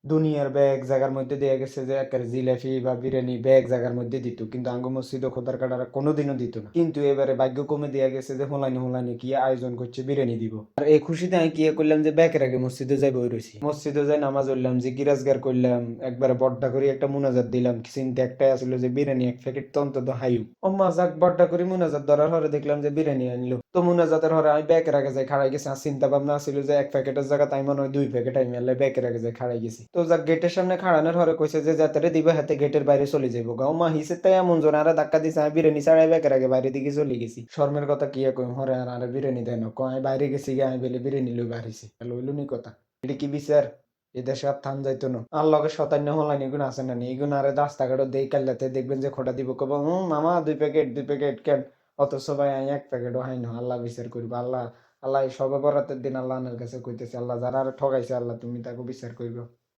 দুনিয়ার ব্যাগ জায়গার মধ্যে দেয়া গেছে যে একেবারে জিলাপি বা বিরিয়ানি ব্যাগ জায়গার মধ্যে দিত, কিন্তু আঙ্গু মসজিদে খোদার কাটারা কোনোদিনও দিত না। কিন্তু এবারে ভাগ্য কমে দেয়া গেছে যে হোলানি হোলানি কি আয়োজন করছে, বিরিয়ানি দিব। আর এই খুশিতে আমি কি করলাম যে ব্যাগের আগে মসজিদে যাই বই রয়েছি, মসজিদে যাই নামাজ পড়লাম, জিকিরাজগার করলাম, একবারে বড্ডা করে একটা মুনাজাত দিলাম। চিন্তা একটাই আসলে যে বিরিয়ানি এক প্যাকেট তো অন্তত হাইউ অম্মা যাক বড্ডা করে মুনাজাত ধরার হরে দেখলাম যে বিরিয়ানি আনলো। তো মুনাজাতের হরে আমি ব্যাগের আগে যাই খাড়াই গেছি। আর চিন্তা ভাবনা ছিল যে এক প্যাকেটের জায়গা তাই মনে হয় 2 প্যাকেট আমি আনলে ব্যাগের আগে যাই খাড়াই গেছি। তো যাক গেটের সামনে খাড়ানোর হরে কইছে যে যাতারে দিবে হাতে গেটের বাইরে চলে যাইব গা। মা হিসের তাই এমন জন আরে ধাক্কা দিছে, আমি বিরিয়ানি ছাড়াই ব্যাগের আগে বাইরে দিকে চলে গেছি। শর্মের কথা কি কই হরে আর আরে বিরিয়ানি দেয় না কয় বাইরে গেছি গিয়ে আমি বেলে বিরিয়ানি লই বাড়িছি লইলু নি কথা। এটা কি বিচার? এদেশে আর থান যাইতো না। আর লগে শতান্য হলাইন এগুন আছে না নি, এগুন আরে রাস্তাঘাটও দেই কাল্লাতে দেখবেন যে খোটা দিব কব মামা 2 প্যাকেট 2 প্যাকেট কেন, অথচ ভাই আমি 1 প্যাকেটও হাই না। আল্লাহ বিচার করবো। আল্লাহ আল্লাহ এই সবে বরাতের দিন আল্লাহ কাছে কইতেছে, আল্লাহ যারা আর ঠগাইছে আল্লাহ তুমি তাকে বিচার করবে।